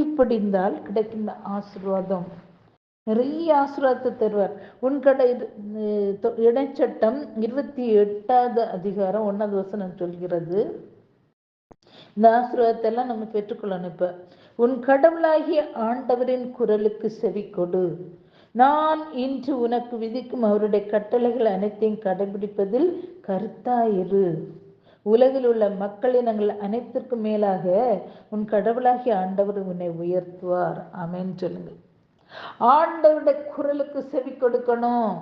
கீழ்ப்படிந்தால் கிடைக்கின்ற ஆசீர்வாதம், நிறைய ஆசீர்வாதத்தை தருவார். உன் கடை இடைச்சட்டம் 28வது அதிகாரம் 1வது வசனம் சொல்கிறது. இந்த ஆசீர்வாதத்தை எல்லாம் நம்ம பெற்றுக்கொள்ளணும். இப்ப உன் கடவுளாகிய ஆண்டவரின் குரலுக்கு செவி கொடு. நான் இன்று உனக்கு விதிக்கும் அவருடைய கட்டளைகள் அனைத்தையும் கடைபிடிப்பதில் கருத்தாயிரு. உலகில் உள்ள மக்களினங்கள் அனைத்திற்கும் மேலாக உன் கடவுளாகிய ஆண்டவர் உன்னை உயர்த்துவார். ஆமென் சொல்லுங்க. ஆண்டவருடைய குரலுக்கு செவி கொடுக்கணும்.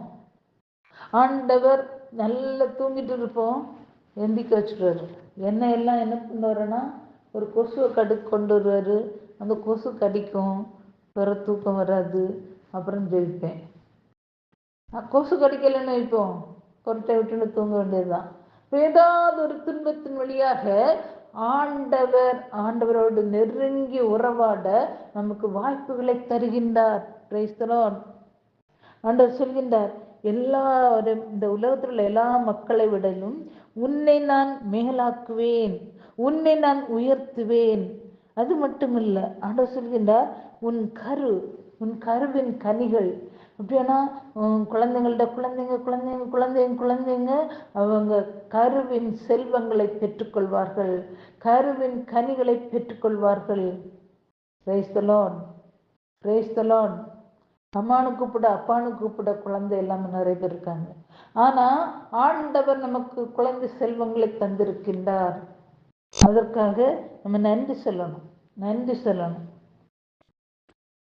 ஆண்டவர் நல்லா தூங்கிட்டு இருப்போம், எந்திக்க வச்சுருவாரு. எண்ணெய் எல்லாம் என்ன பண்ணுவாருன்னா, ஒரு கொசுவை கொண்டு வருவாரு. அந்த கொசு கடிக்கும், பிற தூக்கம் வராது. அப்புறம் ஜெயிப்பேன். கொசு கடிக்கலைன்னு வைப்போம், கொரட்டை விட்டுன்னு தூங்க வேண்டியதுதான். ஏதாவது ஒரு துன்பத்தின் வழியாக ஆண்டவரோடு நெருங்கி உறவாட நமக்கு வாய்ப்புகளை தருகின்றார். Price the Lord. ஆண்டவர் சொல்கின்றார், இந்த உலகத்தில் உள்ள எல்லா மக்களை விடலும் உன்னை நான் மேலாக்குவேன், உன்னை நான் உயர்த்துவேன். அது மட்டுமில்லை, ஆண்டவர் சொல்கின்றார், உன் கருவின் கனிகள். அப்படின்னா குழந்தைங்கள்ட குழந்தைங்க அவங்க கருவின் செல்வங்களை பெற்றுக்கொள்வார்கள், கருவின் கனிகளை பெற்றுக்கொள்வார்கள். Praise the lord, praise the lord. அம்மானு கூப்பிட அப்பானு கூப்பிட குழந்தை எல்லாமே நிறைய பேர் இருக்காங்க. ஆனா ஆண்டவர் நமக்கு குழந்தை செல்வங்களை தந்திருக்கின்றார். அதற்காக நம்ம நன்றி சொல்லணும்.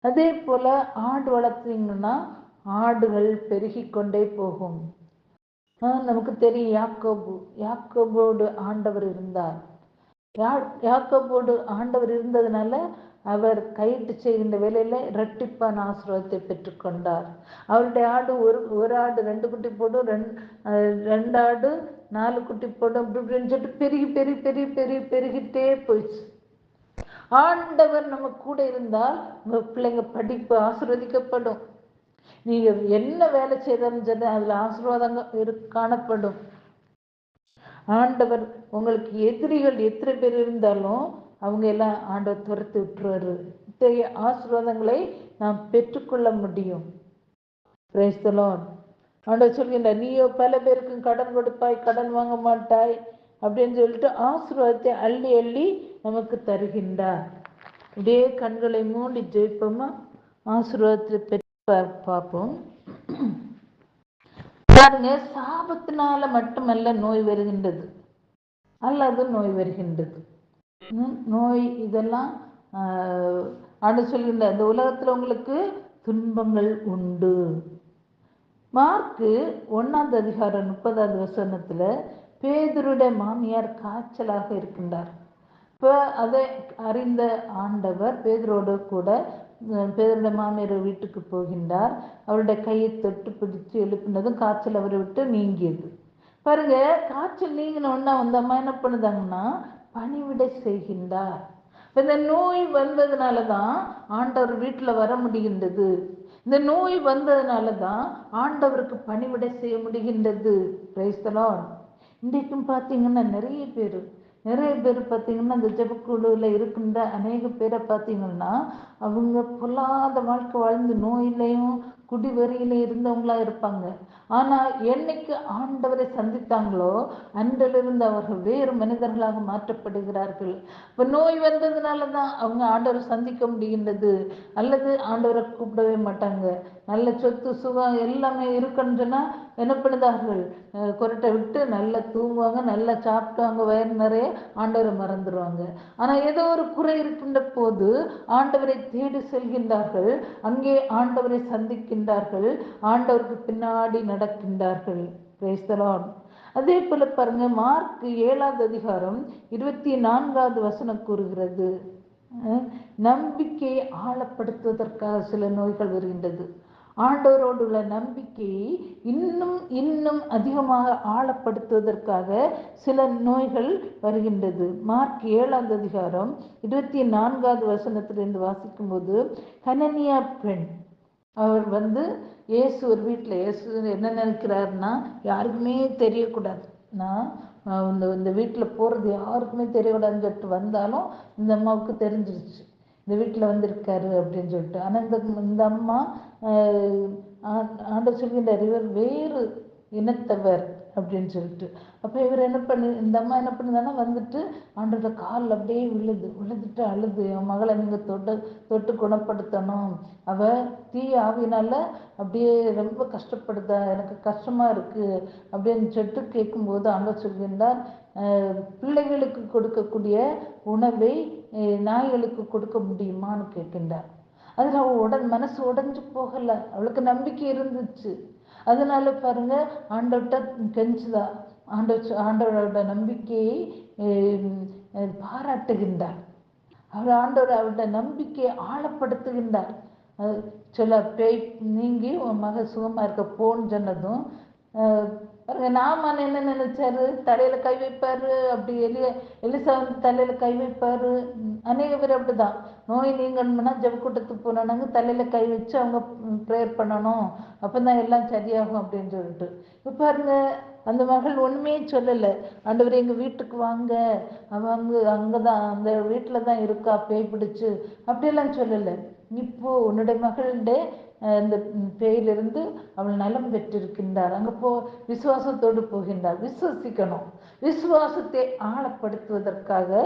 அதே போல ஆடு வளர்த்தீங்கன்னா ஆடுகள் பெருகி கொண்டே போகும். நமக்கு தெரியும், யாக்கோபோடு ஆண்டவர் இருந்தார். யாக்கோபோடு ஆண்டவர் இருந்ததுனால அவர் கையிட்டு செய்கின்ற வேலையில இரட்டிப்பான ஆசீர்வாதத்தை பெற்றுக்கொண்டார். அவருடைய ஆடு ஒரு ஆடு 2 குட்டி போடும், 2 ஆடு 4 குட்டி போடும். அப்படின்னு சொல்லிட்டு பெருகிட்டே போயிடுச்சு. ஆண்டவர் நம்ம கூட இருந்தால் உங்க பிள்ளைங்க படிப்பு ஆசீர்வதிக்கப்படும். நீங்க என்ன வேலை செய்தாலும் சரி, அதுல ஆசீர்வாதங்கள் காணப்படும். ஆண்டவர் உங்களுக்கு எதிரிகள் எத்தனை பேர் இருந்தாலும் அவங்க எல்லாம் ஆண்டவர் துரத்தி விட்டுருவாரு. இத்தகைய ஆசீர்வாதங்களை நாம் பெற்றுக்கொள்ள முடியும். Price the Lord. ஆண்டவர் சொல்கின்றார், நீயோ பல பேருக்கு கடன் கொடுப்பாய், கடன் வாங்க மாட்டாய் அப்படின்னு சொல்லிட்டு ஆசீர்வாதத்தை அள்ளி அள்ளி நமக்கு தருகின்றார். இதே கண்களை மூடி ஜெயிப்போமா, ஆசீர்வாதத்தை பெற்று பார்ப்போம். பாருங்க, சாபத்தினால மட்டுமல்ல நோய் வருகின்றது, அல்லது நோய் வருகின்றது. நோய் இதெல்லாம் ஆண்டவர் சொல்கின்ற, இந்த உலகத்துல உங்களுக்கு துன்பங்கள் உண்டு. மார்க்கு 1வது அதிகாரம் 30வது வசனத்துல பேதுருடைய மாமியார் காய்ச்சலாக இருக்கின்றார். இப்போ அதை அறிந்த ஆண்டவர் பேதுரோடு கூட பேதுருடைய மாமியார் வீட்டுக்கு போகின்றார். அவருடைய கையை தொட்டு பிடிச்சு எழுப்பினதும் காய்ச்சல் அவரை விட்டு நீங்கியது. பாருங்க, காய்ச்சல் நீங்கினோன்னா அந்த அம்மா என்ன பண்ணுதாங்கன்னா பணிவிடை செய்கின்றார். இந்த நோய் வந்ததுனாலதான் ஆண்டவர் வீட்டுல வர முடிகின்றது. இந்த நோய் வந்ததுனாலதான் ஆண்டவருக்கு பணிவிடை செய்ய முடிகின்றது. Price the Lord. இன்றைக்கும் பார்த்தீங்கன்னா நிறைய பேர் பார்த்தீங்கன்னா இந்த ஜெபக்குழுவில் இருக்கின்ற அநேக பேரை பார்த்தீங்கன்னா அவங்க பொல்லாத வாழ்க்கை வாழ்ந்து நோயிலையும் குடிவெறியில இருந்தவங்களா இருப்பாங்க. ஆனா என்னைக்கு ஆண்டவரை சந்தித்தாங்களோ அன்றிலிருந்து அவர்கள் வேறு மனிதர்களாக மாற்றப்படுகிறார்கள். இப்ப நோய் வந்ததுனாலதான் அவங்க ஆண்டவரை சந்திக்க முடிகின்றது, அல்லது ஆண்டவரை கூப்பிடவே மாட்டாங்க. நல்ல சொத்து சுகம் எல்லாமே இருக்குன்னு சொன்னா என்ன பண்ணுதார்கள், கொரட்டை விட்டு நல்லா தூங்குவாங்க, நல்லா சாப்பிட்டாங்க, வயிறு நிறைய, ஆண்டவரை மறந்துடுவாங்க. ஆனா ஏதோ ஒரு குறை இருக்கின்ற போது ஆண்டவரை தேடி செல்கின்றார்கள், அங்கே ஆண்டவரை சந்திக்கின்றார்கள், ஆண்டவருக்கு பின்னாடி நடக்கின்றார்கள். Price the Lord. அதே போல பாருங்க, மார்க் 7வது அதிகாரம் 24வது வசனம் கூறுகிறது, நம்பிக்கையை ஆழப்படுத்துவதற்காக சில நோய்கள் வருகின்றது. ஆண்டவரோடு உள்ள நம்பிக்கையை இன்னும் இன்னும் அதிகமாக ஆழப்படுத்துவதற்காக சில நோய்கள் வருகின்றது. மார்க் 7வது அதிகாரம் 24வது வசனத்திலிருந்து வாசிக்கும் போது, கனனியா பெண் அவர் இயேசு ஒரு வீட்டில், இயேசு என்ன நினைக்கிறாருன்னா யாருக்குமே தெரியக்கூடாது, நான் இந்த வீட்டில் போகிறது யாருக்குமே தெரியக்கூடாதுன்னு சொல்லிட்டு வந்தாலும் இந்த அம்மாவுக்கு தெரிஞ்சிருச்சு. இந்த வீட்டில் வந்திருக்காரு அப்படின்னு சொல்லிட்டு. ஆனால் இந்த அம்மா ஆண்டவர் சொல்கின்றார், இவர் வேறு இனத்தவர் அப்படின்னு சொல்லிட்டு. அப்போ இவர் இந்த அம்மா என்ன பண்ணுதான்னா வந்துட்டு ஆண்டோட கால் அப்படியே விழுதுட்டு அழுது, என் மகளை நீங்கள் தொட்டு குணப்படுத்தணும், அவ தீய ஆவினால அப்படியே ரொம்ப கஷ்டப்படுதா, எனக்கு கஷ்டமா இருக்கு அப்படின்னு சொல்லிட்டு கேட்கும்போது ஆண்டவர் சொல்கின்றார், பிள்ளைகளுக்கு கொடுக்கக்கூடிய உணவை நாய்களுக்கு கொடுக்க முடியுமான்னு கேட்கின்றார். அதில் அவள் மனசு உடஞ்சு போகலை, அவளுக்கு நம்பிக்கை இருந்துச்சு. அதனால பாருங்க, ஆண்டவர்கிட்ட கெஞ்சுதா, ஆண்டவரோட நம்பிக்கையை பாராட்டுகின்றார். ஆண்டவர் அவருடைய நம்பிக்கையை ஆழப்படுத்துகின்றார். சில பேய் நீங்கி உன் மக சுகமா இருக்க போன்னு சொன்னதும் பாருங்க, நாமான் என்ன நினைச்சாரு, தலையில கை வைப்பாரு, அப்படி எலிசா வந்து தலையில கை வைப்பாரு. அநேக பேர் அப்படிதான், நோய் நீங்கணும்னா ஜெபக்கூட்டத்துக்கு போனாங்க, தலையில கை வச்சு அவங்க ப்ரேயர் பண்ணணும், அப்பதான் எல்லாம் சரியாகும் அப்படின்னு சொல்லிட்டு. இப்போ பாருங்க, அந்த மகள் ஒண்ணுமே சொல்லலை, ஆண்டவர் எங்க வீட்டுக்கு வாங்க, அவங்க அங்கதான் அந்த வீட்டுல தான் இருக்கா பேய் பிடிச்சு, அப்படியெல்லாம் சொல்லலை. இப்போ உன்னுடைய மகளுடைய இந்த பேயிலிருந்து அவள் நலம் பெற்றிருக்கின்றார், அங்க விசுவாசத்தோடு போகின்றார். விசுவசிக்கணும். விசுவாசத்தை ஆழப்படுத்துவதற்காக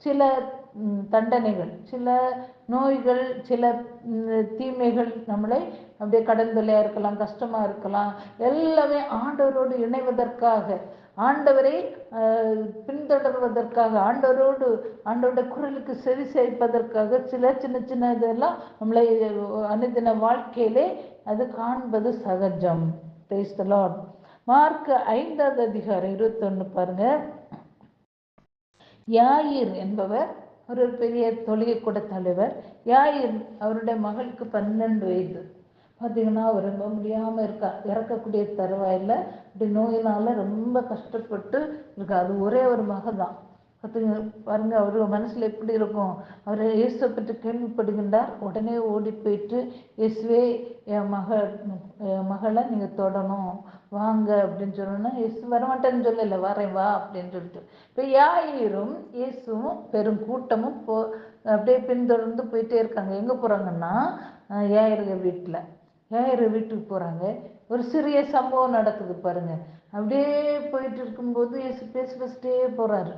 சில தண்டனைகள், சில நோய்கள், சில தீமைகள் நம்மளை அப்படியே கடந்தலையா இருக்கலாம், கஷ்டமா இருக்கலாம், எல்லாமே ஆண்டவரோடு இணைவதற்காக, ஆண்டவரை பின்தொடர்வதற்காக, ஆண்டவரோட குரலுக்கு செவி சாய்ப்பதற்காக சில சின்ன சின்ன இதெல்லாம் நம்மளை அனுதின வாழ்க்கையிலே அது காண்பது சகஜம். Praise the Lord. மார்க் 5வது அதிகாரம் 21 பாருங்க. யாயிர் என்பவர் ஒரு பெரிய தொழுகை கூட தலைவர். யாயிர் அவருடைய மகளுக்கு 12 வயது. பார்த்தீங்கன்னா அவர் ரொம்ப முடியாமல் இருக்கா, இறக்கக்கூடிய தருவாயில், இப்படி நோயினால ரொம்ப கஷ்டப்பட்டு இருக்கா. அது ஒரே ஒரு மகள் தான். பாருங்க, அவரு மனசுல எப்படி இருக்கும். அவர் இயேசுவை பற்றி கேள்விப்படுகின்றார், உடனே ஓடி போயிட்டு, இயேசுவே என் மகளை நீங்க தொடணும் வாங்க அப்படின்னு சொல்லணும்னா, இயேசு வரமாட்டேன்னு சொல்லல, வரேன் வா அப்படின்னு சொல்லிட்டு. இப்போ யாயிரும் இயேசுவும் பெரும் கூட்டமும் அப்படியே பின்தொடர்ந்து போயிட்டே இருக்காங்க. எங்க போறாங்கன்னா யாயிரு வீட்டுக்கு போறாங்க. ஒரு சிறிய சம்பவம் நடக்குது பாருங்க. அப்படியே போயிட்டு இருக்கும்போது இயேசு பேசிட்டே போறாரு.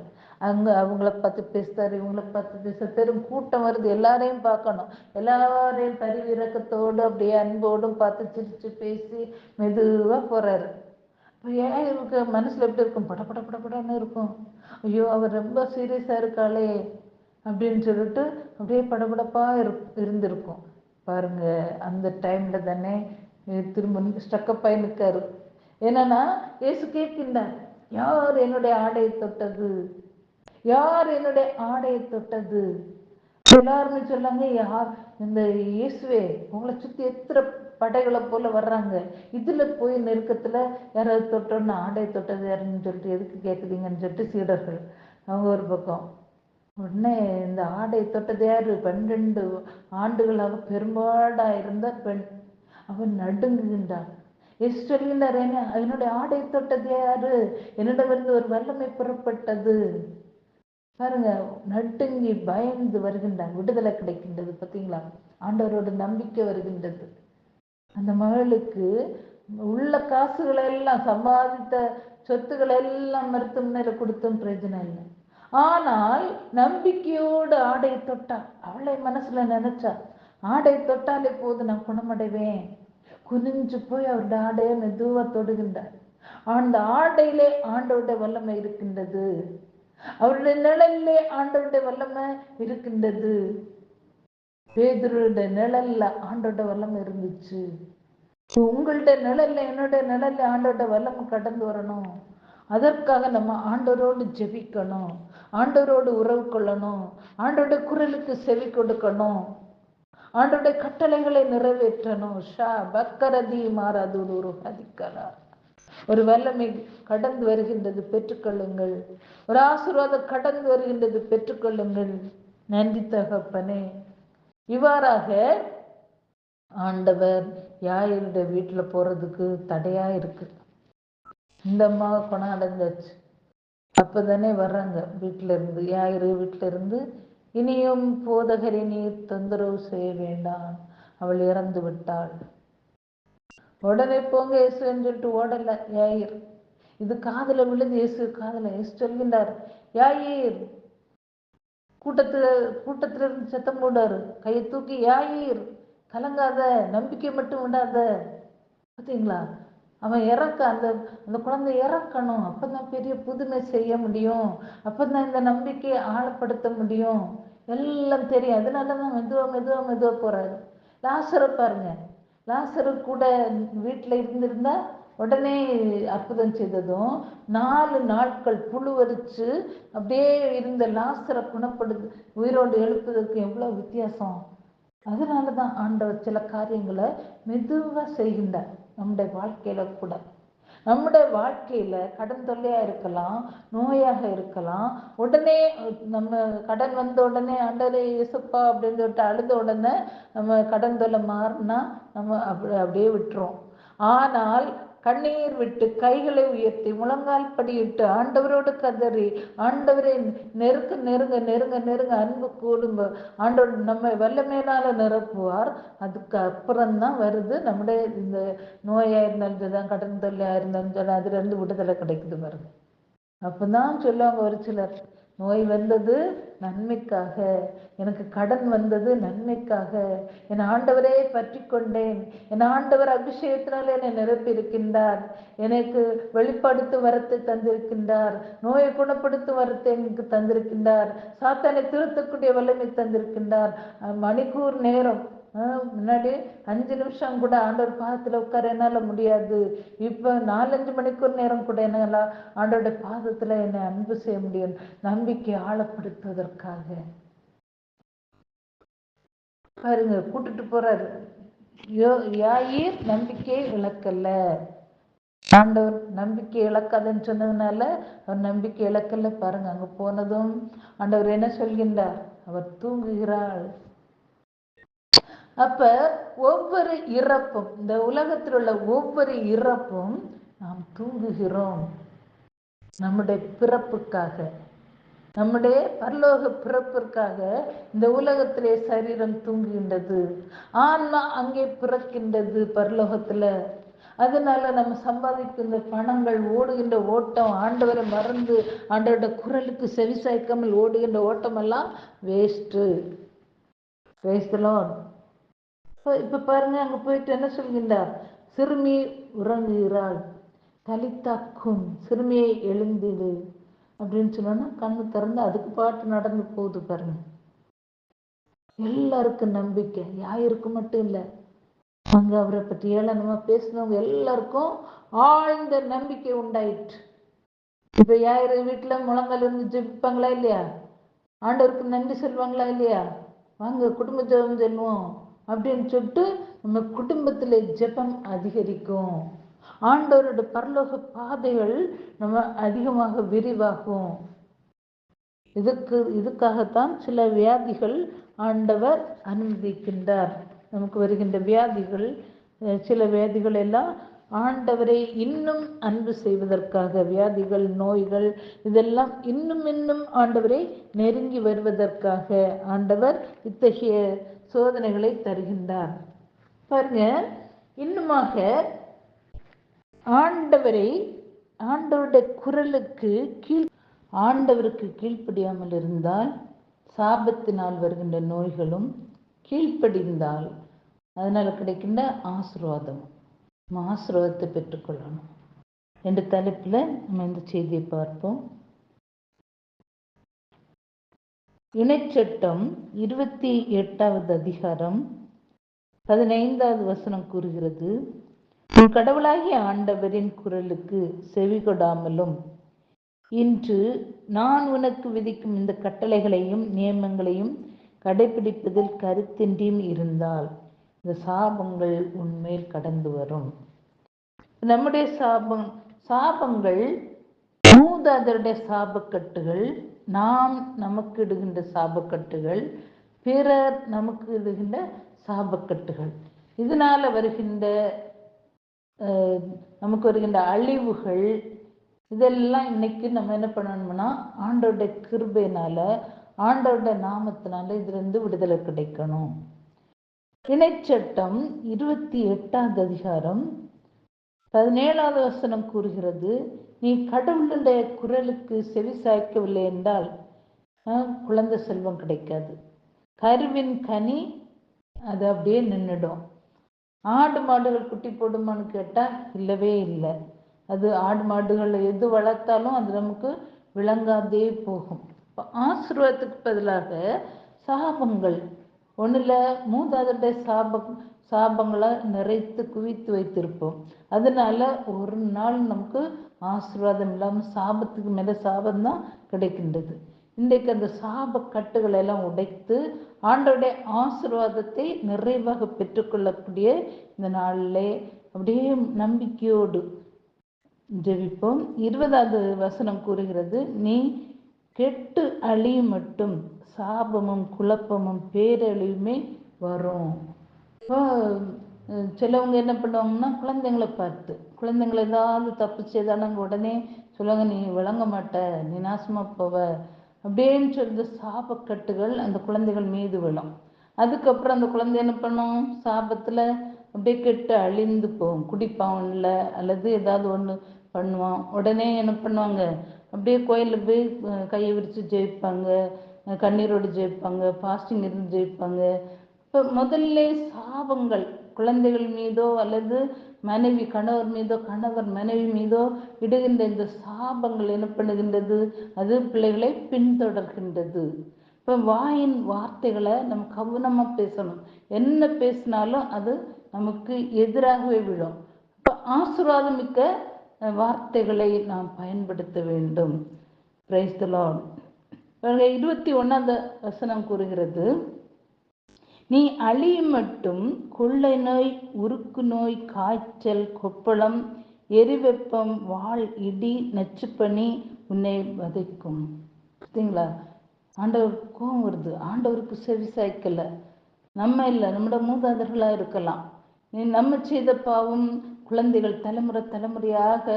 அவங்கள பார்த்து பேசுறாரு, இவங்கள பார்த்து பேசுறாரு. பெரும் கூட்டம் வருது, எல்லாரையும் பார்க்கணும், எல்லாரையும் பரிவிரக்கத்தோடு அப்படியே அன்போடும் பார்த்து சிரிச்சு பேசி மெதுவா போறாரு. இப்போ ஏன் இவருக்கு மனசுல எப்படி இருக்கும், படப்படன்னு இருக்கும். ஐயோ அவர் ரொம்ப சீரியஸா இருக்காளே அப்படின்னு சொல்லிட்டு அப்படியே படபடப்பா இருந்திருக்கும் பாருங்க. அந்த டைம்ல தானே திரும்ப ஸ்டக்கப்பாய் நிற்காரு. என்னன்னா இயேசு கேட்கின்றார், யார் என்னுடைய ஆடையை தொட்டது, யார் என்னுடைய ஆடையை தொட்டது. எல்லாருமே சொல்லாங்க, யார் இந்த இயேசுவே, உங்களை சுத்தி எத்தனை படைகளை போல வர்றாங்க, இதுல போய் நெருக்கத்துல யாராவது தொட்டோன்னு ஆடையை தொட்டது யாருன்னு சொல்லிட்டு எதுக்கு கேட்குறீங்கன்னு சொல்லிட்டு சீடர்கள் அவங்க ஒரு பக்கம். உடனே இந்த ஆடை தொட்டது யாரு, 12 ஆண்டுகளாக பெரும்பாடா இருந்த பெண், அவன் நடுங்குகின்றான். எஸ் சொல்கின்றார், என்னுடைய ஆடை தொட்டது யாரு, என்னிடமிருந்து ஒரு வல்லமை புறப்பட்டது. பாருங்க, நடுங்கி பயந்து வருகின்றான். விடுதலை கிடைக்கின்றது. பார்த்தீங்களா, ஆண்டவரோட நம்பிக்கை வருகின்றது. அந்த மகளுக்கு உள்ள காசுகளை எல்லாம், சம்பாதித்த சொத்துக்களை எல்லாம் மருத்துவமனையில கொடுத்தும் பிரயோஜனம் இல்லை. ஆனால் நம்பிக்கையோடு ஆடை தொட்டா, அவளை மனசுல நினைச்சா, ஆடை தொட்டாலே போது நான் குணமடைவேன். குனிஞ்சு போய் அவருடைய ஆடையை மெதுவா தொடுகின்றார். அந்த ஆடையிலே ஆண்டவருடைய வல்லமை இருக்கின்றது, அவருடைய நிழலிலே ஆண்டவருடைய வல்லமை இருக்கின்றது. பேதுருடைய நிழல்ல ஆண்டோட வல்லமை இருந்துச்சு. உங்கள்ட நிழல்ல, என்னோட நிழல்ல ஆண்டோட வல்லமை கடந்து வரணும். அதற்காக நம்ம ஆண்டவரோடு ஜெபிக்கணும், ஆண்டவரோடு உறவு கொள்ளணும், ஆண்டோட குரலுக்கு செவி கொடுக்கணும், ஆண்டோட கட்டளைகளை நிறைவேற்றணும். பக்கரதி மாறாது ஒரு அதிகரா. ஒரு வல்லமை கடந்து வருகின்றது, பெற்றுக்கொள்ளுங்கள். ஒரு ஆசீர்வாதம் கடந்து வருகின்றது, பெற்றுக்கொள்ளுங்கள். நன்றி தகப்பனே. இவ்வாறாக ஆண்டவர் யாயிருடைய வீட்டுல போறதுக்கு தடையா இருக்கு. இந்த அம்மாவை குணம் அடைஞ்சாச்சு. அப்பதானே வர்றாங்க வீட்டுல இருந்து, யாயிரு வீட்டுல இருந்து இனியும் போதகரை நீர் தொந்தரவு செய்ய வேண்டாம், அவள் இறந்து விட்டாள். உடனே போங்க இயேசுன்னு சொல்லிட்டு ஓடல யாயிர். இது காதுல விழுந்து இயேசு காதுல இயேசு சொல்கின்றார், யாயிர், கூட்டத்துல இருந்து சத்தம் போடாரு, கையை தூக்கி, யாயிர் கலங்காத, நம்பிக்கை மட்டும் விடாத. பார்த்தீங்களா, அவன் இறக்க அந்த அந்த குழந்தை இறக்கணும், அப்பதான் பெரிய புதுமை செய்ய முடியும், அப்பதான் இந்த நம்பிக்கையை ஆழப்படுத்த முடியும். எல்லாம் தெரியும், அதனாலதான் மெதுவா மெதுவா மெதுவா போறாரு. லாசரை பாருங்க, லாசரு கூட வீட்டுல இருந்திருந்தா உடனே அற்புதம் செய்ததும், 4 நாட்கள் புழுவரிச்சு அப்படியே இருந்த லாசரை குணப்படுது உயிரோடு எழுப்புவதற்கு எவ்வளவு வித்தியாசம். அதனாலதான் ஆண்டவர் சில காரியங்களை மெதுவா செய்கின்றார் நம்முடைய வாழ்க்கையில கூட. நம்முடைய வாழ்க்கையில கடன் தொல்லையா இருக்கலாம், நோயாக இருக்கலாம். உடனே நம்ம கடன் வந்த உடனே ஆண்டவரே இயேசுப்பா அப்படின்னு சொல்லிட்டு அழுத உடனே நம்ம கடன் தொல்லை மாறினா நம்ம அப்படியே விட்டுரும். ஆனால் கண்ணீர் விட்டு கைகளை உயர்த்தி முழங்கால் படியிட்டு ஆண்டவரோடு கதறி, ஆண்டவரை நெருங்க நெருங்க நெருங்க நெருங்க அன்பு கூடுங்க, ஆண்டவர் நம்ம வல்லமையினால நிரப்புவார். அதுக்கு அப்புறம்தான் வருது நம்முடைய இந்த நோயா இருந்தாலும் சரிதான், கடன் தொல்லையா இருந்தாலும் சரி, அதுல இருந்து விடுதலை கிடைக்குது பாருங்க. அப்பதான் சொல்லுவாங்க ஒரு சிலர், நோய் வந்தது நன்மைக்காக, எனக்கு கடன் வந்தது நன்மைக்காக, என் ஆண்டவரே பற்றி கொண்டேன், என் ஆண்டவர் அபிஷேகத்தினால என்னை நிரப்பி இருக்கின்றார், எனக்கு வெளிப்படுத்த வரத்தை தந்திருக்கின்றார், நோயை குணப்படுத்த வரத்தை எனக்கு தந்திருக்கின்றார், சாத்தானை திருத்தக்கூடிய வல்லமை தந்திருக்கின்றார். மணிக்கூர் நேரம் முன்னாடி 5 நிமிஷம் கூட ஆண்டவர் பாதத்துல உட்கார என்னால முடியாது, இப்ப 4-5 மணிக்கூர் நேரம் கூட என்னால ஆண்டோட பாதத்துல என்னை அன்பு செய்ய முடியும், நம்பிக்கை ஆழப்படுத்துவதற்காக. பாருங்க, கூட்டிட்டு போறாரு. யாயிர் நம்பிக்கை இழக்கல, ஆண்டவர் நம்பிக்கை இழக்காதுன்னு சொன்னதுனால அவர் நம்பிக்கை இழக்கல. பாருங்க, அங்க போனதும் ஆண்டவர் என்ன சொல்கின்றார், அவர் தூங்குகிறாள். அப்ப ஒவ்வொரு இறப்பும், இந்த உலகத்தில் உள்ள ஒவ்வொரு இறப்பும் நாம் தூங்குகிறோம். நம்முடைய பிறப்புக்காக, நம்முடைய பரலோக பிறப்பிற்காக இந்த உலகத்திலே சரீரம் தூங்குகின்றது, ஆன்மா அங்கே பிறக்கின்றது பரலோகத்துல. அதனால நம்ம சம்பாதிக்கின்ற பணங்கள், ஓடுகின்ற ஓட்டம், ஆண்டவரை மறந்து ஆண்டவருடைய குரலுக்கு செவிசாய்க்காமல் ஓடுகின்ற ஓட்டம் எல்லாம் வேஸ்ட். இப்ப பாருங்க, அங்க போயிட்டு என்ன சொல்கின்றார், சிறுமி உறங்குகிறாள், தலித்தாக்கும், சிறுமியை எழுந்திடு அப்படின்னு சொன்னா கண்ணு திறந்து அதுக்கு பாட்டு நடந்து போகுது பாருங்க. எல்லாருக்கும் நம்பிக்கை, யாருக்கு மட்டும் இல்லை, அங்க அவரை பற்றி ஏளனமா பேசினவங்க எல்லாருக்கும் ஆழ்ந்த நம்பிக்கை உண்டாயிற்று. இப்ப யாரு வீட்டுல முழங்கால் இருந்து ஜெபிப்பாங்களா இல்லையா, ஆண்டவருக்கு நன்றி சொல்லுவாங்களா இல்லையா, வாங்க குடும்ப ஜெபம் சொல்லுவோம் அப்படின்னு சொல்லிட்டு நம்ம குடும்பத்துல ஜெபம் அதிகரிக்கும், ஆண்டவரோட பரலோக பாதைகள் நம்ம அதிகமாக விரிவாகும். இதுக்காகத்தான் சில வியாதிகள் ஆண்டவர் அனுமதிக்கின்றார். நமக்கு வருகின்ற வியாதிகள், சில வியாதிகள் எல்லாம் ஆண்டவரை இன்னும் அன்பு செய்வதற்காக, வியாதிகள் நோய்கள் இதெல்லாம் இன்னும் இன்னும் ஆண்டவரை நெருங்கி வருவதற்காக ஆண்டவர் இத்தகைய சோதனைகளை தருகின்றார். பாருங்க, இன்னுமாக ஆண்டவருடைய குரலுக்கு ஆண்டவருக்கு கீழ்ப்படியாமல் இருந்தால் சாபத்தினால் வருகின்ற நோய்களும், கீழ்ப்படிந்தால் அதனால கிடைக்கின்ற ஆசீர்வாதத்தை பெற்றுக்கொள்ளணும் என்ற தலைப்புல நம்ம இந்த செய்தியை பார்ப்போம். இணைச்சட்டம் 28வது அதிகாரம் 15வது வசனம் கூறுகிறது, உன் கடவுளாகிய ஆண்டவரின் குரலுக்கு செவிகொடாமலும் இன்று நான் உனக்கு விதிக்கும் இந்த கட்டளைகளையும் நியமங்களையும் கடைபிடிப்பதில் கருத்தின்றியும் இருந்தால் இந்த சாபங்கள் உன்மேல் கடந்து வரும். நம்முடைய சாபங்கள் மூதாதையருடைய சாபக்கட்டுகள், நாம் நமக்கு இடுகின்ற சாபக்கட்டுகள், பிறர் நமக்கு இடுகின்ற சாபக்கட்டுகள், இதனால வருகின்ற நமக்கு வருகின்ற அழிவுகள், இதெல்லாம் இன்னைக்கு நம்ம என்ன பண்ணணும்னா ஆண்டவருடைய கிருபையினால ஆண்டவருடைய நாமத்தினால இதிலிருந்து விடுதலை கிடைக்கணும். இணைச்சட்டம் 28வது அதிகாரம் 17வது வசனம் கூறுகிறது, நீ கடவுளுடைய குரலுக்கு செவி சாய்க்கவில்லை என்றால் குழந்தை செல்வம் கிடைக்காது. கருவின் கனி அது அப்படியே நின்றுடும். ஆடு மாடுகள் குட்டி போடுமான்னு கேட்டால் இல்லவே இல்லை. அது ஆடு மாடுகள் எது வளர்த்தாலும் அது நமக்கு விளங்காதே போகும். இப்போ ஆசீர்வாதத்துக்கு பதிலாக சாபங்கள், ஒன்றில் மூதாதையுடைய சாபங்களை நிறைத்து குவித்து வைத்திருப்போம். அதனால ஒரு நாள் நமக்கு ஆசீர்வாதம் இல்லாமல் சாபத்துக்கு மேலே சாபம்தான் கிடைக்கின்றது. இன்றைக்கு அந்த சாப கட்டுகளை எல்லாம் உடைத்து ஆண்டவருடைய ஆசீர்வாதத்தை நிறைவாக பெற்றுக்கொள்ளக்கூடிய இந்த நாளிலே அப்படியே நம்பிக்கையோடு ஜெபிப்போம். 20வது வசனம் கூறுகிறது, நீ கெட்டு அழியும் மட்டும் சாபமும் குழப்பமும் பேரழிவுமே வரும். இப்போ சிலவங்க என்ன பண்ணுவாங்கன்னா, குழந்தைங்களை ஏதாவது தப்பு செய்தாலும் உடனே சொல்லுவாங்க, நீ விளங்க மாட்ட, நீ நாசமா போவ அப்படின்னு சொல்லிட்டு சாபக்கட்டுகள் அந்த குழந்தைகள் மீது விழும். அதுக்கப்புறம் அந்த குழந்தை என்ன பண்ணும், சாபத்தில் அப்படியே கெட்டு அழிந்து போகும். குடிப்பான் இல்லை, அல்லது ஏதாவது ஒன்று பண்ணுவான். உடனே என்ன பண்ணுவாங்க, அப்படியே கோயிலில் போய் கையை விரித்து ஜெயிப்பாங்க, கண்ணீரோடு ஜெயிப்பாங்க, ஃபாஸ்டிங் இருந்து ஜெயிப்பாங்க. இப்போ முதல்ல சாபங்கள் குழந்தைகள் மீதோ அல்லது மனைவி கணவர் மீதோ, கணவர் மனைவி மீதோ இடுகின்ற இந்த சாபங்கள் என்ன பண்ணுகின்றது, அது பிள்ளைகளை பின்தொடர்கின்றது. இப்போ வாயின் வார்த்தைகளை நம்ம கவனமாக பேசணும். என்ன பேசினாலும் அது நமக்கு எதிராகவே விழும். இப்போ ஆசீர்வாதம் மிக்க வார்த்தைகளை நாம் பயன்படுத்த வேண்டும். Price the Lord. 21வது வசனம் கூறுகிறது, நீ அழியும் மட்டும் கொள்ளை நோய், உருக்கு நோய், காய்ச்சல், கொப்பளம், எரிவெப்பம், வாள், இடி, நச்சுப்பனி உன்னை வதைக்கும். பார்த்தீங்களா, ஆண்டவருக்கு கோபம் வருது. ஆண்டவருக்கு செவி சாய்க்கல. நம்ம இல்லை, நம்மளோட மூதாதையர்களாக இருக்கலாம். நம்ம செய்த பாவம் குழந்தைகள் தலைமுறையாக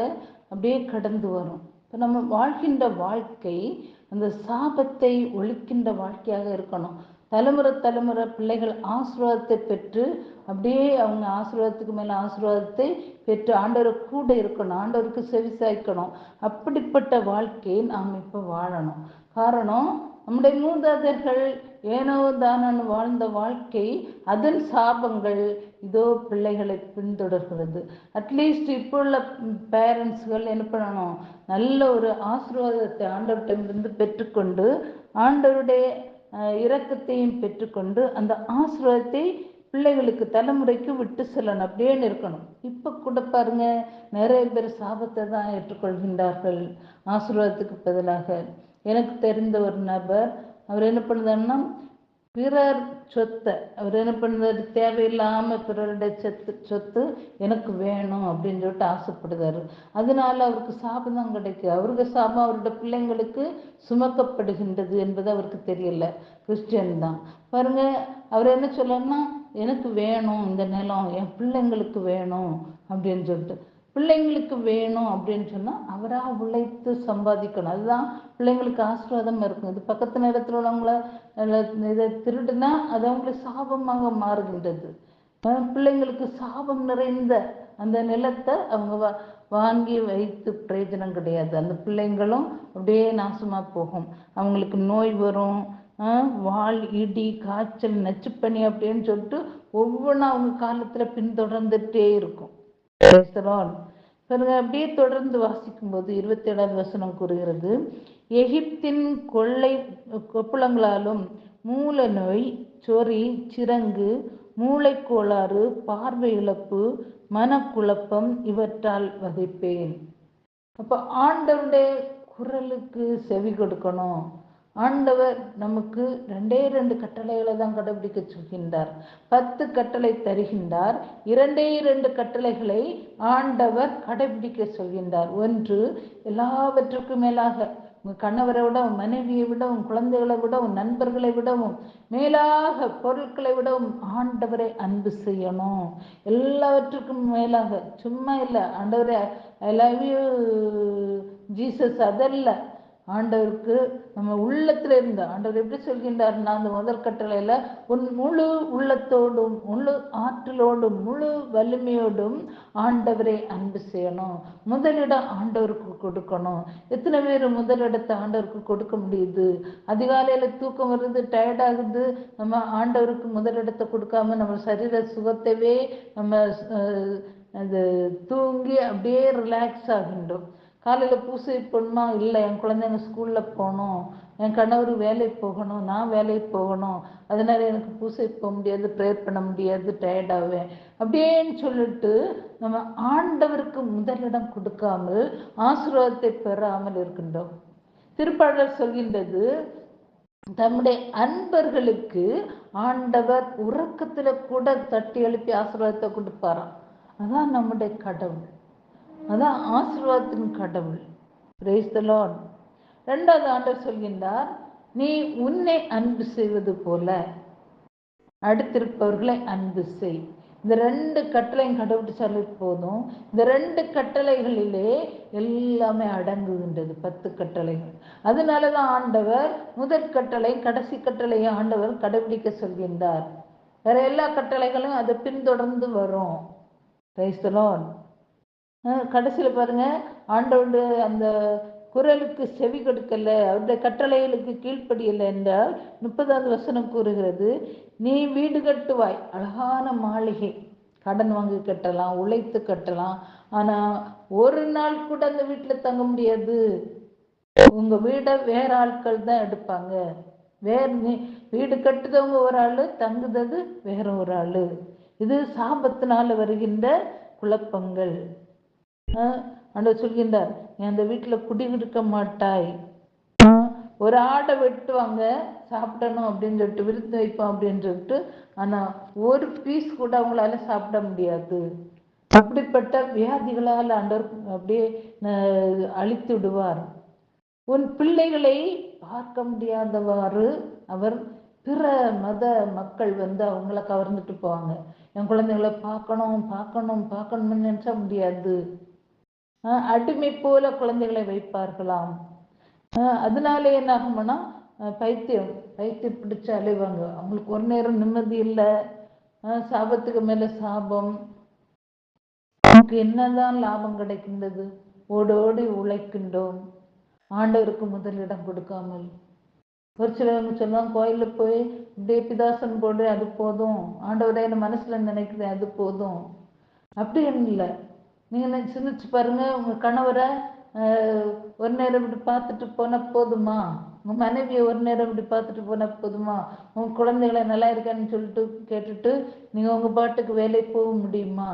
அப்படியே கடந்து வரும். இப்போ நம்ம வாழ்கின்ற வாழ்க்கை அந்த சாபத்தை ஒழிக்கின்ற வாழ்க்கையாக இருக்கணும். தலைமுறை பிள்ளைகள் ஆசீர்வாதத்தை பெற்று அப்படியே அவங்க ஆசீர்வாதத்துக்கு மேலே ஆசீர்வாதத்தை பெற்று ஆண்டவர் கூட இருக்கணும், ஆண்டவருக்கு செவி சாய்க்கணும். அப்படிப்பட்ட வாழ்க்கையை நாம் இப்போ வாழணும். காரணம், நம்முடைய மூதாதையர்கள் ஏனோ தானு வாழ்ந்த வாழ்க்கை, அதன் சாபங்கள் இதோ பிள்ளைகளை பின்தொடர்கிறது. அட்லீஸ்ட் இப்போ உள்ள பேரண்ட்ஸ்கள் என்ன பண்ணணும், நல்ல ஒரு ஆசீர்வாதத்தை ஆண்டவர்கிட்டமிருந்து பெற்றுக்கொண்டு ஆண்டவருடைய இரக்கத்தையும் பெற்றுக்கொண்டு அந்த ஆசீர்வாதத்தை பிள்ளைகளுக்கு தலைமுறைக்கு விட்டு செல்லணும், அப்படியே இருக்கணும். இப்போ கூட பாருங்க, நிறைய பேர் சாபத்தை தான் ஏற்றுக்கொள்கின்றார்கள் ஆசீர்வாதத்துக்கு பதிலாக. எனக்கு தெரிந்த ஒரு நபர், அவர் என்ன பண்ணுதாருன்னா, பிறர் சொத்தை அவர் என்ன பண்ணுறாரு, தேவையில்லாமல் பிறருடைய சொத்து எனக்கு வேணும் அப்படின்னு சொல்லிட்டு ஆசைப்படுதாரு. அதனால அவருக்கு சாபம் தான் கிடைக்குது. அவருக்கு சாபம் அவருடைய பிள்ளைங்களுக்கு சுமக்கப்படுகின்றது என்பது அவருக்கு தெரியல. கிறிஸ்டியன் தான் பாருங்க. அவர் என்ன சொல்லணும்னா, எனக்கு வேணும் இந்த நிலம், என் பிள்ளைங்களுக்கு வேணும் அப்படின்னு சொல்லிட்டு. பிள்ளைங்களுக்கு வேணும் அப்படின்னு சொன்னால் அவராக உழைத்து சம்பாதிக்கணும். அதுதான் பிள்ளைங்களுக்கு ஆசீர்வாதமாக இருக்கும். இது பக்கத்து நேரத்தில் உள்ளவங்கள இதை திருடுனா அது அவங்களுக்கு சாபமாக மாறுகின்றது. பிள்ளைங்களுக்கு சாபம் நிறைந்த அந்த நிலத்தை அவங்க வாங்கி வைத்து பிரயோஜனம் கிடையாது. அந்த பிள்ளைங்களும் அப்படியே நாசமாக போகும். அவங்களுக்கு நோய் வரும், வாள், இடி, காய்ச்சல், நச்சுப்பனி அப்படின்னு சொல்லிட்டு ஒவ்வொன்றும் அவங்க காலத்தில் பின்தொடர்ந்துட்டே இருக்கும். அப்படியே தொடர்ந்து வாசிக்கும் போது 27வது வசனம் கூறுகிறது, எகிப்தின் கொப்புளங்களாலும் மூல நோய், சொறி, சிரங்கு, மூளைக்கோளாறு, பார்வை இழப்பு, மனக்குழப்பம் இவற்றால் வதைப்பேன். அப்போ ஆண்டவருடைய குரலுக்கு செவி கொடுக்கணும். ஆண்டவர் நமக்கு 2 கட்டளைகளை தான் கடைபிடிக்க சொல்கின்றார். 10 கட்டளை தருகின்றார். 2 கட்டளைகளை ஆண்டவர் கடைபிடிக்க சொல்கின்றார். ஒன்று, எல்லாவற்றுக்கும் மேலாக உங்கள் கணவரை விடவும், மனைவியை விடவும், குழந்தைகளை விடவும், நண்பர்களை விடவும், மேலாக பொருட்களை விடவும் ஆண்டவரை அன்பு செய்யணும். எல்லாவற்றுக்கும் மேலாக, சும்மா இல்லை ஆண்டவரை ஐ லவ் யூ ஜீசஸ் அதல்ல, ஆண்டவருக்கு நம்ம உள்ளத்துல இருந்து ஆண்டவர் எப்படி சொல்கின்றார்னா, அந்த முதல் கட்டளையில உன் முழு உள்ளத்தோடும் முழு ஆற்றலோடும் முழு வலிமையோடும் ஆண்டவரை அன்பு செய்யணும். முதலிடம் ஆண்டவருக்கு கொடுக்கணும். எத்தனை பேர் முதலிடத்தை ஆண்டவருக்கு கொடுக்க முடியுது? அதிகாலையில தூக்கம் வருது, டயர்ட் ஆகுது, நம்ம ஆண்டவருக்கு முதலிடத்தை கொடுக்காம நம்ம சரீர சுகத்தவே நம்ம அது தூங்கி அப்படியே ரிலாக்ஸ் ஆகின்றோம். காலையில் பூசை போடணுமா? இல்லை, என் குழந்தைங்க ஸ்கூலில் போகணும், என் கணவர் வேலைக்கு போகணும், நான் வேலைக்கு போகணும், அதனால எனக்கு பூசை போக முடியாது, ப்ரேயர் பண்ண முடியாது, டயர்டாவேன் அப்படின்னு சொல்லிட்டு நம்ம ஆண்டவருக்கு முதலிடம் கொடுக்காமல் ஆசீர்வாதத்தை பெறாமல் இருக்கின்றோம். திருப்பாடல் சொல்கின்றது, தம்முடைய அன்பர்களுக்கு ஆண்டவர் உறக்கத்துல கூட தட்டி எழுப்பி ஆசீர்வாதத்தை கொடுப்பாராம். அதான் நம்முடைய கடவுள், அதான் ஆசீர்வாதத்தின் கடவுள். Price the Lord. இரண்டாவது ஆண்டவர் சொல்கின்றார், நீ உன்னை அன்பு செய்வது போல அடுத்திருப்பவர்களை அன்பு செய். இந்த 2 கட்டளையும் கடைபிடிச்சாலே போதும். இந்த 2 கட்டளைகளிலே எல்லாமே அடங்குகின்றது, 10 கட்டளைகள். அதனாலதான் ஆண்டவர் முதல் கட்டளை கடைசி கட்டளையை ஆண்டவர் கடைபிடிக்க சொல்கின்றார். வேற எல்லா கட்டளைகளும் அதை பின்தொடர்ந்து வரும். Price the Lord. கடைசியில் பாருங்க, ஆண்டவருடைய அந்த குரலுக்கு செவி கொடுக்கல, அவருடைய கட்டளைகளுக்கு கீழ்ப்படியலை என்றால் 30வது வசனம் கூறுகிறது, நீ வீடு கட்டுவாய், அழகான மாளிகை, கடன் வாங்கி கட்டலாம், உழைத்து கட்டலாம், ஆனா ஒரு நாள் கூட அந்த வீட்டுல தங்க முடியாது. உங்க வீடை வேற ஆட்கள் தான் எடுப்பாங்க. வீடு கட்டுதவங்க ஒரு ஆளு, தங்குறது வேற ஒரு ஆளு. இது சாபத்தினால வருகின்ற குழப்பங்கள். ஆண்டவர் சொல்கின்றார், நீ அந்த வீட்டுல குடியிருக்க மாட்டாய். ஒரு ஆடை வெட்டுவாங்க, சாப்பிடணும் அப்படின்னு சொல்லிட்டு, விருந்து வைப்போம் அப்படின்னு சொல்லிட்டு, ஆனா ஒரு பீஸ் கூட அவங்களால சாப்பிட முடியாது. அப்படிப்பட்ட வியாதிகளால் ஆண்டவர் அப்படியே அழித்து விடுவார். உன் பிள்ளைகளை பார்க்க முடியாதவாறு அவர் பிற மத மக்கள் அவங்கள கவர்ந்துட்டு போவாங்க. என் குழந்தைகளை பார்க்கணும் பார்க்கணும் பார்க்கணும்னு நினைச்சா முடியாது. அடிமை போல குழந்தைகளை வைப்பார்களாம். அதனால என்ன ஆகும்னா, பைத்தியம் பிடிச்சு அலைவாங்க. அவங்களுக்கு ஒரு நேரம் நிம்மதி இல்லை, சாபத்துக்கு மேல சாபம். நமக்கு என்னதான் லாபம் கிடைக்கின்றது? ஓடோடி உழைக்கின்றோம், ஆண்டவருக்கு முதலிடம் கொடுக்காமல். ஒரு சிலவங்க சொல்லுவாங்க, கோயிலுக்கு போய் இப்படியே பிதாசன் போடு, அது போதும், ஆண்டவரை மனசுல நினைக்கிறேன், அது போதும். அப்படி இல்லை. நீங்க சிந்திச்சு பாருங்க, உங்க கணவரை ஒரு நேரம் இப்படி பார்த்துட்டு போன போதுமா? உங்க மனைவியை ஒரு நேரம் இப்படி பார்த்துட்டு போன போதுமா? உங்க குழந்தைகளை நல்லா இருக்கான்னு சொல்லிட்டு கேட்டுட்டு நீங்க உங்க பாட்டுக்கு வேலைக்கு போக முடியுமா?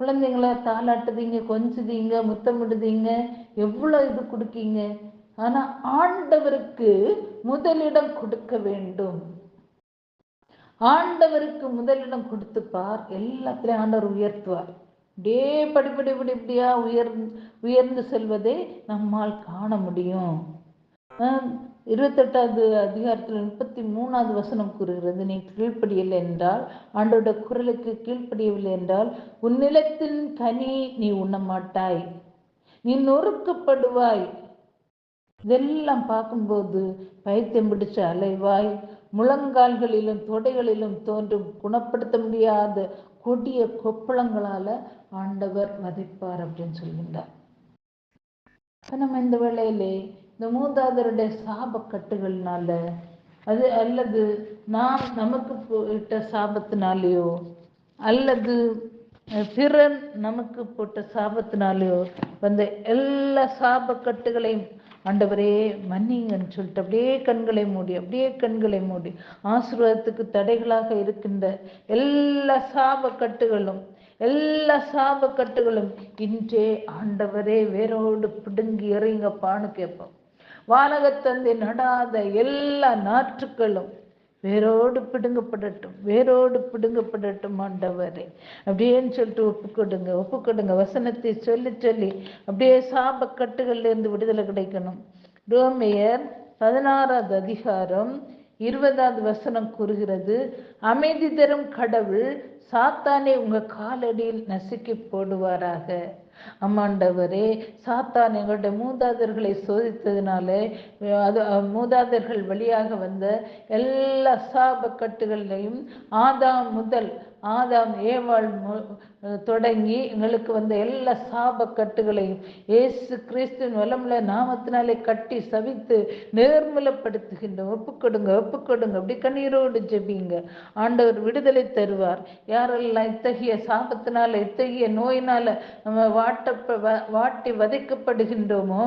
குழந்தைங்களை தாளாட்டுதீங்க, கொஞ்சுதீங்க, முத்தமிடுதீங்க, எவ்வளவு இது கொடுக்கீங்க. ஆனா ஆண்டவருக்கு முதலிடம் கொடுக்க வேண்டும். ஆண்டவருக்கு முதலிடம் கொடுத்துப்பார், எல்லாத்திலையும் ஆண்டவர் உயர்த்துவார். அப்படியே படிப்படியா உயர்ந்து செல்வதை நம்மால் காண முடியும். 28வது அதிகாரத்தில் 33வது வசனம் கூறுகிறது, நீ கீழ்ப்படியவில்லை என்றால், ஆண்டோட குரலுக்கு கீழ்ப்படியவில்லை என்றால், உன் நிலத்தின் கனி நீ உண்ண மாட்டாய், நீ நொறுக்கப்படுவாய். இதெல்லாம் பார்க்கும்போது பைத்தியம் பிடிச்ச அலைவாய், முழங்கால்களிலும் தொடைகளிலும் தோன்றும் குணப்படுத்த முடியாத கொடிய கொப்பளங்களால ஆண்டவர் வதைப்பார் அப்படின்னு சொல்கின்றார். நம்ம இந்த வேளையிலே இந்த மூதாதருடைய சாப கட்டுகள்னால அல்லது நாம் நமக்கு போட்ட சாபத்தினாலேயோ அல்லது பிறன் நமக்கு போட்ட சாபத்தினாலேயோ வந்த எல்லா சாப கட்டுகளையும் ஆண்டவரே மன்னிங்கன்னு சொல்லிட்டு அப்படியே கண்களை மூடி ஆசீர்வாதத்துக்கு தடைகளாக இருக்கின்ற எல்லா சாப கட்டுகளும் இன்றே ஆண்டவரே வேரோடு பிடுங்கி எறிங்கப்பான்னு கேட்போம். வானகத்தந்தை நடாத எல்லா நாற்றுக்களும் வேரோடு பிடுங்கப்படட்டும் ஆண்டவரே அப்படின்னு சொல்லிட்டு ஒப்பு கொடுங்க. வசனத்தை சொல்லி அப்படியே சாப கட்டுகள்ல இருந்து விடுதலை கிடைக்கணும். ரோமையர் 16வது அதிகாரம் 20வது வசனம் கூறுகிறது, அமைதி தரும் கடவுள் சாத்தானை உங்க காலடியில் நசுக்கி போடுவாராக. அம்மாண்டவரே, சாத்தான் எங்களுடைய மூதாதையர்களை சோதித்ததினாலே அது மூதாதையர்கள் வழியாக வந்த எல்லா சாபக்கட்டுகளையும் ஆதாம் ஏவாள் தொடங்கி எங்களுக்கு வந்த எல்லா சாபக்கட்டுகளையும் இயேசு கிறிஸ்துவின் வல்லமுள்ள நாமத்தினாலே கட்டி சவித்து நேர்மலப்படுத்துகின்றோம். ஒப்புக்கொடுங்க அப்படி கண்ணீரோடு ஜெபிங்க. ஆண்டவர் விடுதலை தருவார். யாரெல்லாம் இத்தகைய சாபத்தினால இத்தகைய நோயினால நம்ம வாட்டி வதைக்கப்படுகின்றோமோ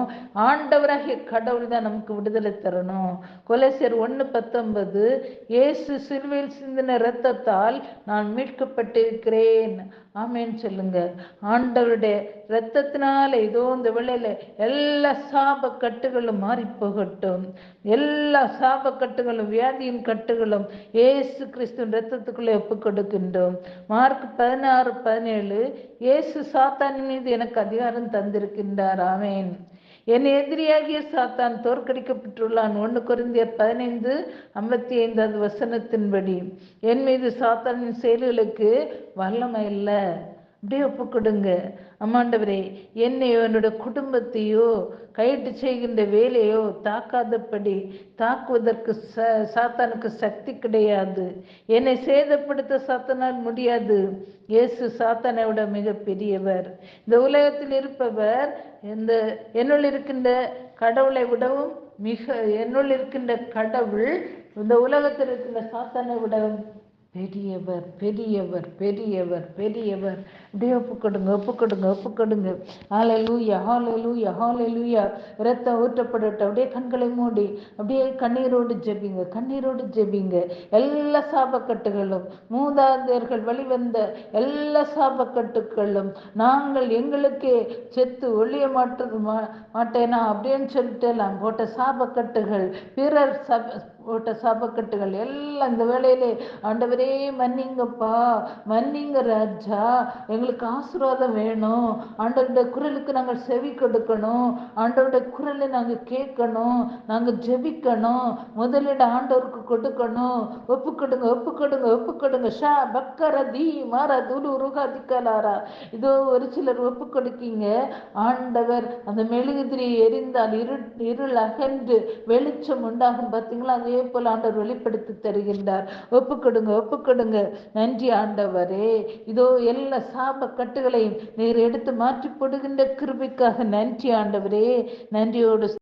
ஆண்டவராகிய கடவுள் தான் நமக்கு விடுதலை தரணும். கொலோசியர் 1:19, இயேசு சிலுவையில் சிந்தின இரத்தத்தால் நான் மீட்கப்பட்டிருக்கிறேன். ஆமேன் சொல்லுங்க. ஆண்டவருடைய இரத்தத்தினால இதோ இந்த வேளையில எல்லா சாப கட்டுகளும் மாறி போகட்டும். எல்லா சாப கட்டுகளும் வியாதியின் கட்டுகளும் இயேசு கிறிஸ்துவின் இரத்தத்துக்குள்ளே ஒப்புக் கொடுக்கின்றோம். மார்க் 16:17, இயேசு சாத்தானின் மீது எனக்கு அதிகாரம் தந்திருக்கின்றார். ஆமேன். என் எதிரியாகிய சாத்தான் தோற்கடிக்கப்பட்டுள்ளான். 1 கொரிந்தியர் 15:55 வசனத்தின்படி என் மீது சாத்தானின் செயல்களுக்கு வல்லமை இல்லை. அப்படியே ஒப்புக்கொடுங்க. அம்மாண்டவரே, என்னையோ என்னோட குடும்பத்தையோ கைட்டு செய்கின்ற வேலையோ தாக்குவதற்கு சாத்தானுக்கு சக்தி கிடையாது. என்னை சேதப்படுத்த சாத்தானால் முடியாது. இயேசு சாத்தானை விட மிக பெரியவர். இந்த உலகத்தில் இருப்பவர் என்னுள் இருக்கின்ற கடவுளை விடவும் என்னுள் இருக்கின்ற கடவுள் இந்த உலகத்தில் இருக்கின்ற சாத்தானை விடவும் பெரியவர் பெரியவர் பெரியவர் பெரியவர். அப்படியே ஒப்புக்கொடுங்க. ஹல்லேலூயா ஹல்லேலூயா ஹல்லேலூயா. இரத்தம் ஊற்றப்படட்டும். அப்படியே கண்களை மூடி அப்படியே கண்ணீரோடு ஜெபிங்க. எல்லா சாபக்கட்டுகளும் மூதாதையர்கள் வழிவந்த எல்லா சாபக்கட்டுகளும் நாங்கள் எங்களுக்கே செத்து ஒழிய மாட்டேனா அப்படின்னு சொல்லிட்டு எல்லாம் போட்ட சாபக்கட்டுகள், பிறர் போட்ட சாபக்கட்டுகள் எல்லாம் இந்த வேளையிலே ஆண்டவரே மன்னிங்கப்பா, மன்னிங்க ராஜா. எங்களுக்கு ஆசீர்வாதம் வேணும். ஆண்டவருடைய குரலுக்கு நாங்கள் செவி கொடுக்கணும். ஆண்டவருடைய குரலை நாங்கள் கேட்கணும். நாங்கள் ஜெபிக்கணும். முதலிட ஆண்டவருக்கு கொடுக்கணும். ஒப்புக்கொடுங்க. ஷா பக்கரதி மாரா துடு ருகாதிக்கலாரா. இதோ ஒரு சிலர் ஒப்புக்கொடுக்கீங்க. ஆண்டவர் அந்த மெழுகுதிரியை எரிந்தால் இருள் அகன்று வெளிச்சம் உண்டாகும். பார்த்தீங்களா? அதே போல ஆண்டவர் வெளிப்படுத்தி தருகின்றார். ஒப்புக்கொடுங்க. நன்றி ஆண்டவரே. இதோ எல்லா சாப கட்டுகளையும் நீர் எடுத்து மாற்றி போடுகின்ற கிருபைக்காக நன்றி ஆண்டவரே. நன்றியோடு